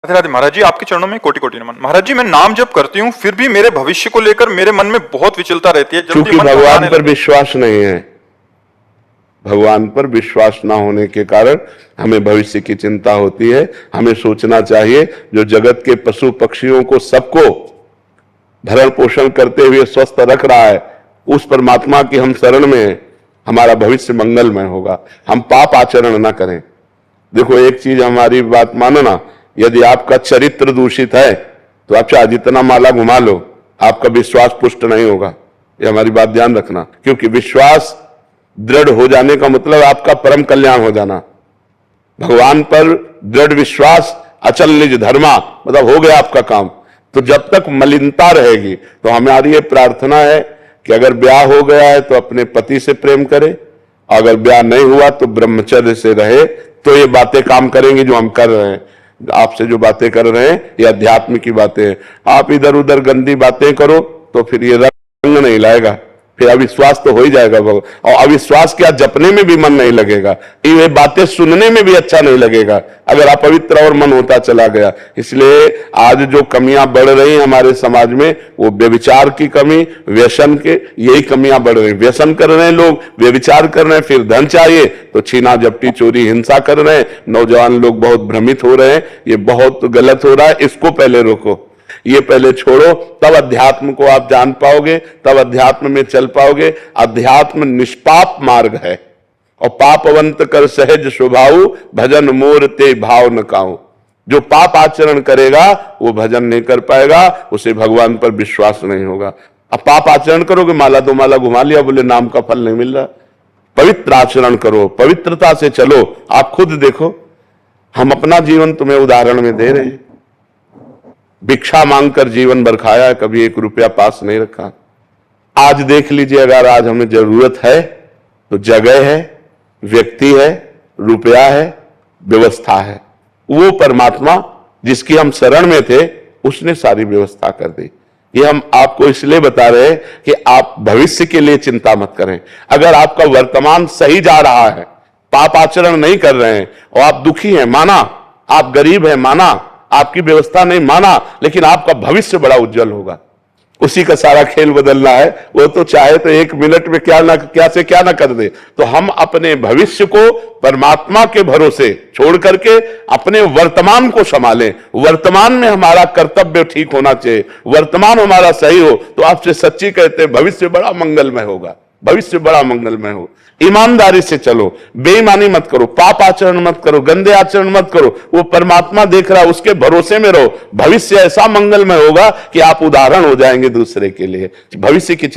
राधे राधे महाराज जी, आपके चरणों में कोटि कोटि नमन। महाराज जी, मैं नाम जप करती हूँ फिर भी मेरे भविष्य को लेकर मेरे मन में बहुत विचलता रहती है। क्योंकि भगवान पर विश्वास नहीं है। भगवान पर विश्वास ना होने के कारण हमें भविष्य की चिंता होती है। हमें सोचना चाहिए जो जगत के पशु पक्षियों को सबको भरण पोषण करते हुए स्वस्थ रख रहा है, उस परमात्मा की हम शरण में हैं, हमारा भविष्य मंगलमय होगा। हम पाप आचरण ना करें। देखो, एक चीज हमारी बात मानो ना, यदि आपका चरित्र दूषित है तो आप चाहे जितना माला घुमा लो, आपका विश्वास पुष्ट नहीं होगा। ये हमारी बात ध्यान रखना, क्योंकि विश्वास दृढ़ हो जाने का मतलब आपका परम कल्याण हो जाना। भगवान पर दृढ़ विश्वास, अचल निज धर्मा, मतलब हो गया आपका काम। तो जब तक मलिनता रहेगी तो हमारी ये प्रार्थना है कि अगर ब्याह हो गया है तो अपने पति से प्रेम करे, अगर ब्याह नहीं हुआ तो ब्रह्मचर्य से रहे। तो ये बातें काम करेंगी जो हम कर रहे हैं। आपसे जो बातें कर रहे हैं ये अध्यात्म की बातें हैं। आप इधर उधर गंदी बातें करो तो फिर ये रंग नहीं लाएगा, फिर अविश्वास तो हो ही जाएगा। और अविश्वास क्या, जपने में भी मन नहीं लगेगा, ये बातें सुनने में भी अच्छा नहीं लगेगा अगर अपवित्र और मन होता चला गया। इसलिए आज जो कमियां बढ़ रही हैं हमारे समाज में, वो व्यभिचार की कमी, व्यसन के, यही कमियां बढ़ रही। व्यसन कर रहे हैं लोग, व्यभिचार कर रहे हैं, फिर धन चाहिए तो छीना झपटी चोरी हिंसा कर रहे हैं। नौजवान लोग बहुत भ्रमित हो रहे हैं, ये बहुत गलत हो रहा है। इसको पहले रोको, ये पहले छोड़ो, तब अध्यात्म को आप जान पाओगे, तब अध्यात्म में चल पाओगे। अध्यात्म निष्पाप मार्ग है, और पापवंत कर सहज स्वभाव, भजन मोर ते भाव न काऊ। जो पाप आचरण करेगा वो भजन नहीं कर पाएगा, उसे भगवान पर विश्वास नहीं होगा। अब पाप आचरण करोगे, माला दो माला घुमा लिया, बोले नाम का फल नहीं मिल रहा। पवित्र आचरण करो, पवित्रता से चलो। आप खुद देखो, हम अपना जीवन तुम्हें उदाहरण में दे रहे हैं। भिक्षा मांगकर जीवन भर खाया, कभी 1 रुपया पास नहीं रखा। आज देख लीजिए, अगर आज हमें जरूरत है तो जगह है, व्यक्ति है, रुपया है, व्यवस्था है। वो परमात्मा जिसकी हम शरण में थे उसने सारी व्यवस्था कर दी। ये हम आपको इसलिए बता रहे हैं कि आप भविष्य के लिए चिंता मत करें। अगर आपका वर्तमान सही जा रहा है, पाप आचरण नहीं कर रहे हैं और आप दुखी हैं, माना, आप गरीब हैं, माना, आपकी व्यवस्था नहीं, माना, लेकिन आपका भविष्य बड़ा उज्जवल होगा। उसी का सारा खेल बदलना है। वो तो चाहे तो 1 मिनट में क्या से क्या ना कर दे। तो हम अपने भविष्य को परमात्मा के भरोसे छोड़ करके अपने वर्तमान को संभालें। वर्तमान में हमारा कर्तव्य ठीक होना चाहिए, वर्तमान हमारा सही हो तो आपसे सच्ची कहते हैं भविष्य बड़ा मंगलमय होगा, भविष्य बड़ा मंगलमय हो। ईमानदारी से चलो, बेईमानी मत करो, पाप आचरण मत करो, गंदे आचरण मत करो। वो परमात्मा देख रहा है, उसके भरोसे में रहो। भविष्य ऐसा मंगलमय होगा कि आप उदाहरण हो जाएंगे दूसरे के लिए। भविष्य की चिंता